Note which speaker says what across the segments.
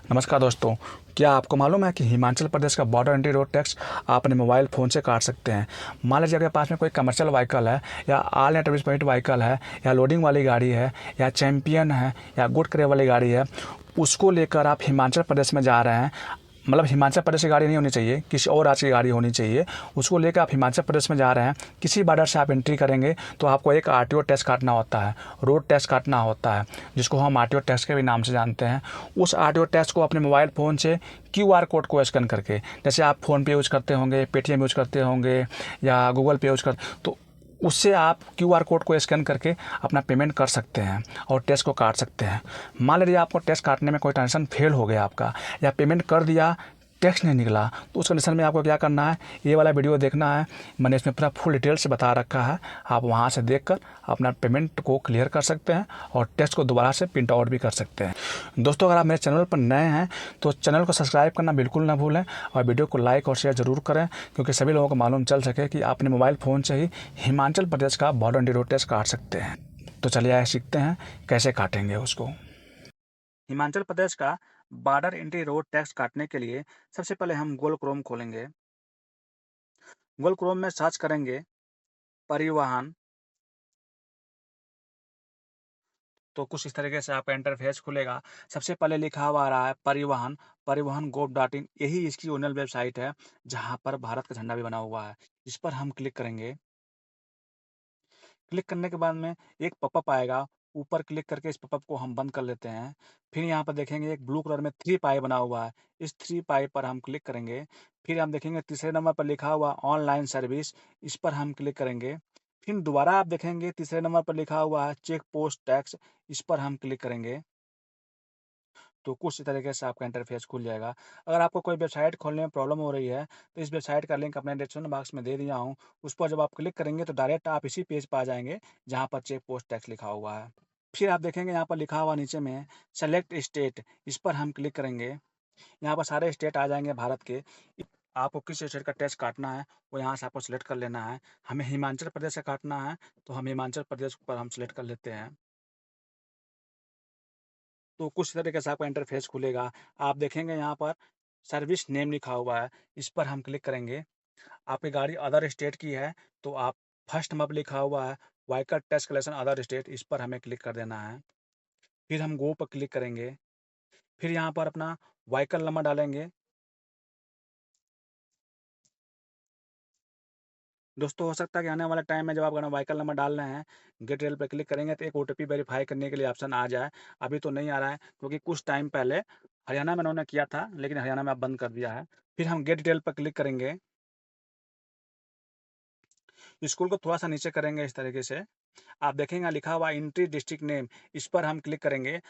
Speaker 1: नमस्कार दोस्तों। क्या आपको मालूम है कि हिमाचल प्रदेश का बॉर्डर एंट्री रोड टैक्स आप अपने मोबाइल फ़ोन से काट सकते हैं। मान लीजिए आपके पास में कोई कमर्शियल व्हीकल है या all India service permit vehicle है या लोडिंग वाली गाड़ी है या चैंपियन है या गुड करे वाली गाड़ी है, उसको लेकर आप हिमाचल प्रदेश में जा रहे हैं। मतलब हिमाचल प्रदेश की गाड़ी नहीं होनी चाहिए, किसी और राज्य की गाड़ी होनी चाहिए। उसको लेकर आप हिमाचल प्रदेश में जा रहे हैं, किसी बॉर्डर से आप एंट्री करेंगे तो आपको एक आरटीओ टैक्स काटना होता है, रोड टैक्स काटना होता है, जिसको हम आरटीओ टैक्स के भी नाम से जानते हैं। उस आरटीओ टैक्स को अपने मोबाइल फ़ोन से क्यूआर कोड को स्कैन करके, जैसे आप फ़ोन पे यूज़ करते होंगे, पेटीएम यूज़ करते होंगे या गूगल पे यूज़ करते, तो उससे आप क्यूआर कोड को स्कैन करके अपना पेमेंट कर सकते हैं और टैक्स को काट सकते हैं। मान लीजिए आपको टैक्स काटने में कोई ट्रांजेक्शन फेल हो गया आपका, या पेमेंट कर दिया, टैक्स नहीं निकला, तो उस कंडीशन में आपको क्या करना है, ये वाला वीडियो देखना है। मैंने इसमें पूरा फुल डिटेल से बता रखा है। आप वहाँ से देखकर अपना पेमेंट को क्लियर कर सकते हैं और टैक्स को दोबारा से प्रिंट आउट भी कर सकते हैं। दोस्तों, अगर आप मेरे चैनल पर नए हैं तो चैनल को सब्सक्राइब करना बिल्कुल ना भूलें और वीडियो को लाइक और शेयर ज़रूर करें, क्योंकि सभी लोगों को मालूम चल सके कि आप अपने मोबाइल फ़ोन से ही हिमाचल प्रदेश का बॉर्डर एंट्री रोड टैक्स काट सकते हैं। तो चलिए आइए सीखते हैं कैसे काटेंगे उसको। हिमाचल प्रदेश का बॉर्डर एंट्री रोड टैक्स काटने के लिए सबसे पहले हम गूगल क्रोम खोलेंगे। गूगल क्रोम में सर्च करेंगे परिवहन, तो कुछ इस तरीके से आपका इंटरफेस खुलेगा। सबसे पहले लिखा हुआ आ रहा है परिवहन, परिवहन गोव डॉट इन, यही इसकी ओरिजिनल वेबसाइट है जहाँ पर भारत का झंडा भी बना हुआ है। इस पर हम क्लिक करेंगे। क्लिक करने के बाद में एक पॉपअप आएगा, ऊपर क्लिक करके इस पॉपअप को हम बंद कर लेते हैं। फिर यहाँ पर देखेंगे एक ब्लू कलर में 3 पाई बना हुआ है, इस 3 पाई पर हम क्लिक करेंगे। फिर हम देखेंगे तीसरे नंबर पर लिखा हुआ ऑनलाइन सर्विस, इस पर हम क्लिक करेंगे। फिर दोबारा आप देखेंगे तीसरे नंबर पर लिखा हुआ है चेक पोस्ट टैक्स, इस पर हम क्लिक करेंगे। तो कुछ तरीके से आपका इंटरफेस खुल जाएगा। अगर आपको कोई वेबसाइट खोलने में प्रॉब्लम हो रही है, तो इस वेबसाइट का लिंक अपने डिस्क्रिप्शन बॉक्स में दे दिया हूँ। उस पर जब आप क्लिक करेंगे तो डायरेक्ट आप इसी पेज पर आ जाएँगे, जहाँ पर चेक पोस्ट टैक्स लिखा हुआ है। फिर आप देखेंगे यहाँ पर लिखा हुआ नीचे में सेलेक्ट स्टेट, इस पर हम क्लिक करेंगे। यहाँ पर सारे स्टेट आ जाएँगे भारत के। आपको किस स्टेट का टैक्स काटना है, वो यहाँ से आपको सेलेक्ट कर लेना है। हमें हिमाचल प्रदेश से काटना है, तो हम हिमाचल प्रदेश पर हम सेलेक्ट कर लेते हैं। तो कुछ तरीके से आपका इंटरफेस खुलेगा। आप देखेंगे यहाँ पर सर्विस नेम लिखा हुआ है, इस पर हम क्लिक करेंगे। आपकी गाड़ी अदर स्टेट की है, तो आप फर्स्ट नंबर पर लिखा हुआ है vehicle tax collection other state, इस पर हमें क्लिक कर देना है। फिर हम गो पर क्लिक करेंगे। फिर यहाँ पर अपना व्हीकल नंबर डालेंगे। दोस्तों, हो सकता है कि आने वाले टाइम में जब आप अपना व्हीकल नंबर डाल रहे हैं, गेट रेल पे क्लिक करेंगे तो एक ओटीपी वेरीफाई करने के लिए ऑप्शन आ जाए। अभी तो नहीं आ रहा है, क्योंकि कुछ टाइम पहले हरियाणा में उन्होंने किया था, लेकिन हरियाणा में अब बंद कर दिया है। फिर हम गेट डिटेल पर क्लिक करेंगे। स्कूल को थोड़ा-सा नीचे करेंगे इस तरीके से। आप देखेंगे लिखा हुआ एंट्री डिस्ट्रिक्ट नेम, इस पर हम क्लिक करेंगे।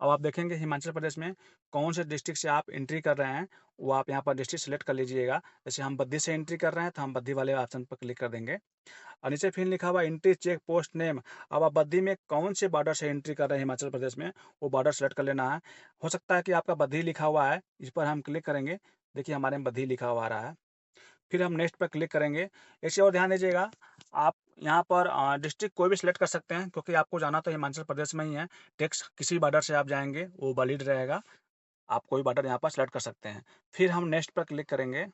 Speaker 1: अब आप देखेंगे हिमाचल प्रदेश में कौन से डिस्ट्रिक्ट से आप एंट्री कर रहे हैं, वो आप यहाँ पर डिस्ट्रिक्ट सेलेक्ट कर लीजिएगा। जैसे हम बद्दी से एंट्री कर रहे हैं, तो हम बद्दी वाले ऑप्शन पर क्लिक कर देंगे। और नीचे फिर लिखा हुआ एंट्री चेक पोस्ट नेम। अब आप बद्दी में कौन से बॉर्डर से एंट्री कर रहे हैं हिमाचल प्रदेश में, वो बॉर्डर सेलेक्ट कर लेना है। हो सकता है कि आपका बद्दी लिखा हुआ है, इस पर हम क्लिक करेंगे। देखिए हमारे में बद्दी लिखा हुआ आ रहा है। फिर हम नेक्स्ट पर क्लिक करेंगे। इसे और ध्यान दीजिएगा, आप यहाँ पर डिस्ट्रिक्ट कोई भी सिलेक्ट कर सकते हैं, क्योंकि आपको जाना तो हिमाचल प्रदेश में ही है। टैक्स किसी बॉर्डर से आप जाएँगे, वो वैलिड रहेगा। आप कोई बॉर्डर यहाँ पर सिलेक्ट कर सकते हैं। फिर हम नेक्स्ट पर क्लिक करेंगे।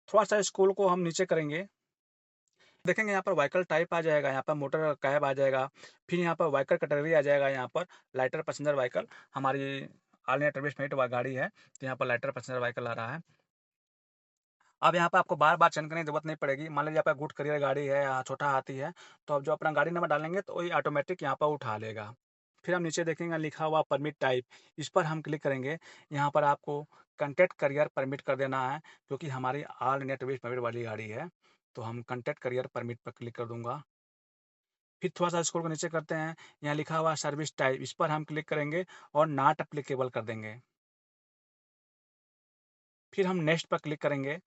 Speaker 1: थोड़ा-सा स्क्रॉल को हम नीचे करेंगे। देखेंगे यहाँ पर व्हीकल टाइप आ जाएगा, यहाँ पर मोटर कैब आ जाएगा। फिर यहाँ पर व्हीकल कैटेगरी आ जाएगा, यहाँ पर लाइटर पैसेंजर व्हीकल। हमारी ऑल इंडिया सर्विस परमिट व गाड़ी है, तो यहाँ पर लाइटर पैसेंजर व्हीकल आ रहा है। अब यहाँ पे आपको बार-बार चयन करने की ज़रूरत नहीं पड़ेगी। मान लीजिए आपका गुड करियर गाड़ी है या छोटा हाथी है, तो आप जो अपना गाड़ी नंबर डालेंगे तो वही ऑटोमेटिक यहाँ पर उठा लेगा। फिर हम नीचे देखेंगे लिखा हुआ परमिट टाइप, इस पर हम क्लिक करेंगे। यहाँ पर आपको कंटेंट करियर परमिट कर देना है, क्योंकि हमारी ऑल इंडिया टूरिस्ट परमिट वाली गाड़ी है, तो हम कंटेंट करियर परमिट पर क्लिक कर दूँगा। फिर थोड़ा-सा स्क्रॉल को नीचे करते हैं, यहाँ लिखा हुआ सर्विस टाइप, इस पर हम क्लिक करेंगे और नॉट एप्लीकेबल कर देंगे। फिर हम नेक्स्ट पर क्लिक करेंगे।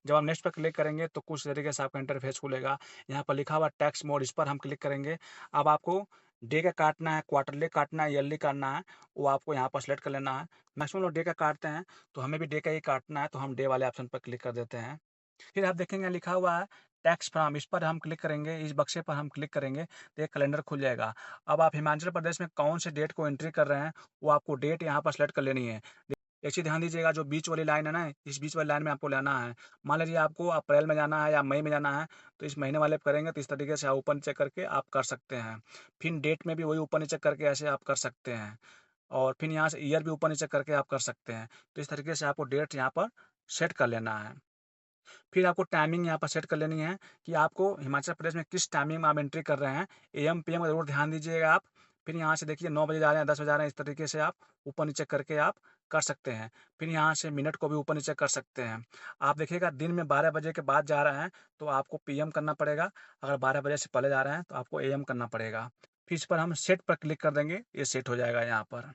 Speaker 1: जब आप नेक्स्ट पर क्लिक करेंगे तो कुछ तरीके से आपका इंटरफेस खुलेगा। यहाँ पर लिखा हुआ टैक्स मोड, इस पर हम क्लिक करेंगे। अब आपको डे का काटना है, क्वार्टरली काटना है, ईयरली काटना है, वो आपको यहाँ पर सेलेक्ट कर लेना है। मैक्सिमम लोग डे का काटते हैं, तो हमें भी डे का ही काटना है, तो हम डे वाले ऑप्शन पर क्लिक कर देते हैं। फिर आप देखेंगे लिखा हुआ है टैक्स फ्रॉम, इस पर हम क्लिक करेंगे, इस बक्से पर हम क्लिक करेंगे तो एक कैलेंडर खुल जाएगा। अब आप हिमाचल प्रदेश में कौन से डेट को एंट्री कर रहे हैं, वो आपको डेट यहाँ पर सेलेक्ट कर लेनी है। एक चीज़ ध्यान दीजिएगा, जो बीच वाली लाइन है ना, इस बीच वाली लाइन में आपको लाना है। मान लीजिए आपको अप्रैल में जाना है या मई में जाना है, तो इस महीने वाले पे करेंगे तो इस तरीके से आप ऊपर नीचे करके आप कर सकते हैं। फिर डेट में भी वही ऊपर नीचे करके ऐसे आप कर सकते हैं, और फिर यहाँ से ईयर भी ऊपर नीचे करके आप कर सकते हैं। तो इस तरीके से आपको डेट यहाँ पर सेट कर लेना है। फिर आपको टाइमिंग यहाँ पर सेट कर लेनी है कि आपको हिमाचल प्रदेश में किस टाइमिंग में आप एंट्री कर रहे हैं। एएम पीएम का ज़रूर ध्यान दीजिएगा आप। फिर यहाँ से देखिए 9 बजे जा रहे हैं, 10 बजे जा रहे हैं, इस तरीके से आप ऊपर नीचे करके आप कर सकते हैं। फिर यहाँ से मिनट को भी ऊपर नीचे कर सकते हैं। आप देखिएगा दिन में 12 बजे के बाद जा रहे हैं तो आपको पीएम करना पड़ेगा, अगर 12 बजे से पहले जा रहे हैं तो आपको एएम करना पड़ेगा। फिर इस पर हम सेट पर क्लिक कर देंगे, ये सेट हो जाएगा यहाँ पर।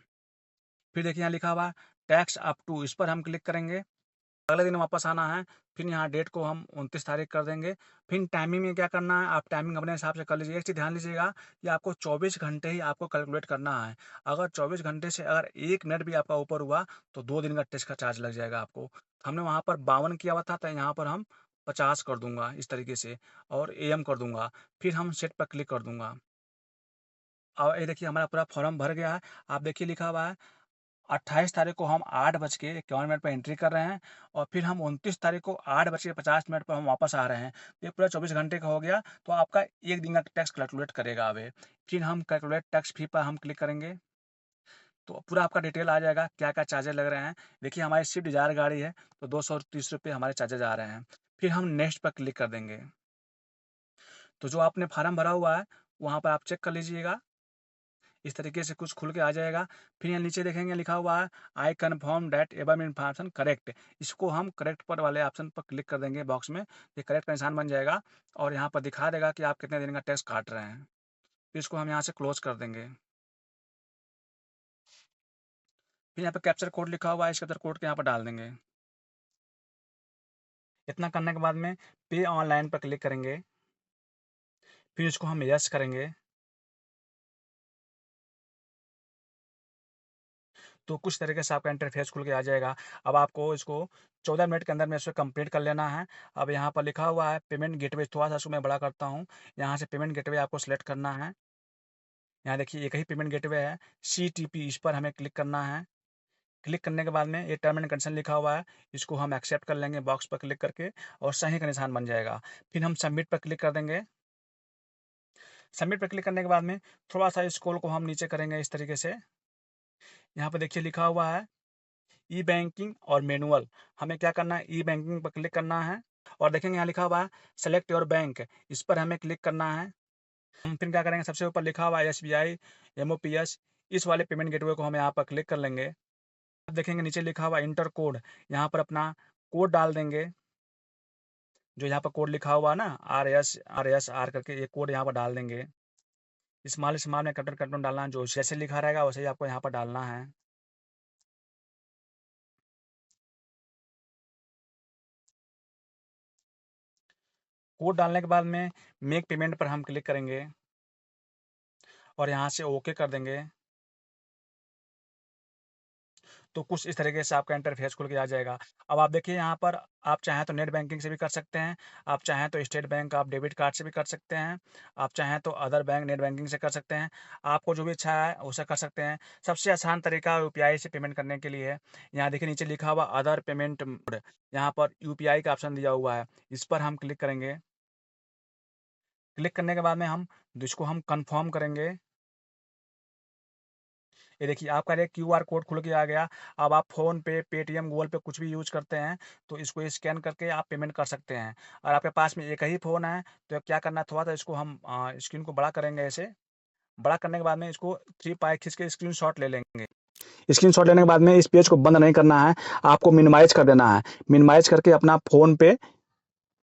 Speaker 1: फिर देखिए यहाँ लिखा हुआ है टैक्स अप टू, इस पर हम क्लिक करेंगे। अगले दिन वापस आना है, फिर यहाँ डेट को हम 29 तारीख कर देंगे। फिर टाइमिंग में क्या करना है, आप टाइमिंग अपने हिसाब से कर लीजिए। एक चीज़ ध्यान लीजिएगा कि आपको 24 घंटे ही आपको कैलकुलेट करना है। अगर 24 घंटे से अगर 1 मिनट भी आपका ऊपर हुआ तो 2 दिन का टेस्ट का चार्ज लग जाएगा आपको। हमने वहाँ पर 52 किया हुआ था, तो यहाँ पर हम 50 कर दूंगा इस तरीके से, और एएम कर दूंगा। फिर हम सेट पर क्लिक कर दूंगा। और ये देखिए हमारा पूरा फॉर्म भर गया है। आप देखिए लिखा हुआ है 28 तारीख को हम 8:51 पर एंट्री कर रहे हैं, और फिर हम 29 तारीख को 8:50 पर हम वापस आ रहे हैं। तो ये पूरा 24 घंटे का हो गया, तो आपका 1 दिन का टैक्स कैलकुलेट करेगा अब ये। फिर हम कैलकुलेट टैक्स फी पर हम क्लिक करेंगे, तो पूरा आपका डिटेल आ जाएगा, क्या-क्या चार्जेज़ लग रहे हैं। देखिए हमारी स्विफ्ट डिज़ायर गाड़ी है, तो 230 रुपये हमारे चार्जेज़ आ रहे हैं। फिर हम नेक्स्ट पर क्लिक कर देंगे। तो जो आपने फार्म भरा हुआ है, वहाँ पर आप चेक कर लीजिएगा। इस तरीके से कुछ खुल के आ जाएगा। फिर यहाँ नीचे देखेंगे लिखा हुआ है I confirm that above information correct, इसको हम करेक्ट पर वाले ऑप्शन पर क्लिक कर देंगे बॉक्स में, ये करेक्ट का निशान बन जाएगा और यहाँ पर दिखा देगा कि आप कितने दिन का टैक्स काट रहे हैं। फिर इसको हम यहाँ से क्लोज कर देंगे। फिर यहाँ पर कैप्चर कोड लिखा हुआ है, इस कैप्चर कोड को यहाँ पर डाल देंगे। इतना करने के बाद में पे ऑनलाइन पर क्लिक करेंगे, फिर इसको हम यस करेंगे। तो कुछ तरीके से आपका इंटरफेस खुल के आ जाएगा। अब आपको इसको 14 मिनट के अंदर में इसको कंप्लीट कर लेना है। अब यहाँ पर लिखा हुआ है पेमेंट गेटवे, थोड़ा-सा इसको मैं बड़ा करता हूँ। यहाँ से पेमेंट गेटवे आपको सेलेक्ट करना है। यहाँ देखिए एक ही पेमेंट गेटवे है, सीटीपी, इस पर हमें क्लिक करना है। क्लिक करने के बाद में ये टर्म एंड कंडीशन लिखा हुआ है, इसको हम एक्सेप्ट कर लेंगे बॉक्स पर क्लिक करके, और सही का निशान बन जाएगा। फिर हम सबमिट पर क्लिक कर देंगे। सबमिट पर क्लिक करने के बाद में थोड़ा-सा स्क्रॉल को हम नीचे करेंगे इस तरीके से। यहाँ पे देखिए लिखा हुआ है ई बैंकिंग और मैनुअल, हमें क्या करना है, ई बैंकिंग पर क्लिक करना है, और देखेंगे यहाँ लिखा हुआ है सेलेक्ट योर बैंक, इस पर हमें क्लिक करना है। हम फिर क्या करेंगे, सबसे ऊपर लिखा हुआ है एसबीआई एमओपीएस, इस वाले पेमेंट गेटवे को हम यहाँ पर क्लिक कर लेंगे। अब देखेंगे नीचे लिखा हुआ इंटर कोड, यहाँ पर अपना कोड डाल देंगे। जो यहाँ पर कोड लिखा हुआ है ना आर करके, ये कोड यहाँ पर डाल देंगे। स्मॉल स्मॉल में कैपिटल कैपिटल डालना है, जो जैसे लिखा रहेगा वैसे ही आपको यहाँ पर डालना है। कोड डालने के बाद में मेक पेमेंट पर हम क्लिक करेंगे और यहाँ से ओके कर देंगे। तो कुछ इस तरीके से आपका इंटरफेस खुल के आ जाएगा। अब आप देखिए यहाँ पर आप चाहें तो नेट बैंकिंग से भी कर सकते हैं, आप चाहें तो स्टेट बैंक आप डेबिट कार्ड से भी कर सकते हैं, आप चाहें तो अदर बैंक नेट बैंकिंग से कर सकते हैं। आपको जो भी इच्छा है उसे कर सकते हैं। सबसे आसान तरीका यूपीआई से पेमेंट करने के लिए है। यहाँ देखिए नीचे लिखा हुआ अदर पेमेंट मोड, यहाँ पर यूपीआई का ऑप्शन दिया हुआ है, इस पर हम क्लिक करेंगे। क्लिक करने के बाद में हम इसको हम कन्फर्म करेंगे। ये देखिए आपका एक क्यूआर कोड खुल के आ गया। अब आप फ़ोनपे, पेटीएम, गूगल पे कुछ भी यूज़ करते हैं, तो इसको स्कैन करके आप पेमेंट कर सकते हैं। और आपके पास में एक ही फ़ोन है, तो क्या करना है, थोड़ा-सा इसको हम स्क्रीन को बड़ा करेंगे ऐसे। बड़ा करने के बाद में इसको 3 पाई खींच के स्क्रीनशॉट ले लेंगे। स्क्रीनशॉट लेने के बाद में इस पेज को बंद नहीं करना है, आपको मिनिमाइज़ कर देना है। मिनिमाइज़ करके अपना फ़ोन पे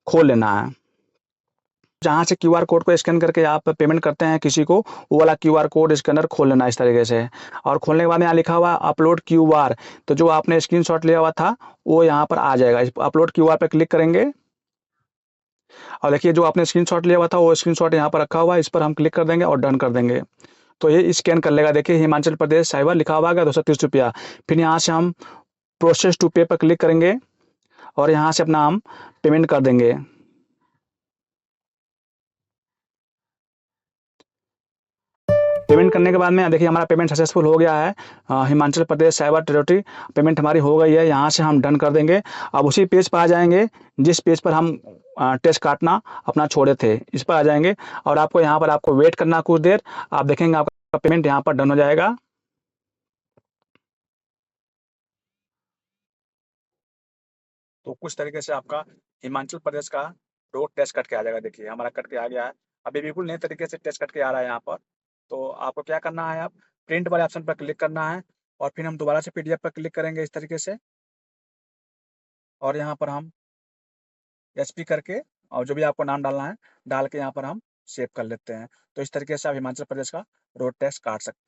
Speaker 1: खोल लेना है। जहाँ से क्यूआर कोड को स्कैन करके आप पेमेंट करते हैं किसी को, वो वाला क्यूआर कोड स्कैनर खोल लेना इस तरीके से, और खोलने के बाद में यहाँ लिखा हुआ अपलोड क्यूआर, तो जो आपने स्क्रीनशॉट लिया हुआ था वो यहाँ पर आ जाएगा। इस अपलोड क्यूआर पे क्लिक करेंगे और देखिए जो आपने स्क्रीनशॉट लिया हुआ था वो स्क्रीनशॉट यहाँ पर रखा हुआ है, इस पर हम क्लिक कर देंगे और डन कर देंगे। तो ये स्कैन कर लेगा। देखिए हिमाचल प्रदेश साइबर लिखा हुआ है 230 रुपया। फिर यहाँ से हम प्रोसेस टू पे पर क्लिक करेंगे और यहाँ से अपना हम पेमेंट कर देंगे। पेमेंट करने के बाद में देखिए हमारा पेमेंट सक्सेसफुल हो गया है। Himachal Pradesh cyber authority payment हमारी हो गई है। यहाँ से हम डन कर देंगे। अब उसी पेज पर आ जाएंगे जिस पेज पर हम टेस्ट काटना अपना छोड़े थे, इस पर आ जाएंगे और आपको यहाँ पर आपको वेट करना कुछ देर। आप देखेंगे आपका पेमेंट यहाँ पर डन हो जाएगा। तो कुछ तरीके से आपका हिमाचल प्रदेश का रोड टेस्ट कट के आ जाएगा। देखिए हमारा कट के आ गया है। अभी बिल्कुल नए तरीके से टेस्ट कट के आ रहा है यहाँ पर। तो आपको क्या करना है, आप प्रिंट वाले ऑप्शन पर क्लिक करना है और फिर हम दोबारा से पीडीएफ पर क्लिक करेंगे इस तरीके से। और यहाँ पर हम एचपी करके और जो भी आपको नाम डालना है डाल के यहाँ पर हम सेव कर लेते हैं। तो इस तरीके से आप हिमाचल प्रदेश का रोड टैक्स काट सकते हैं।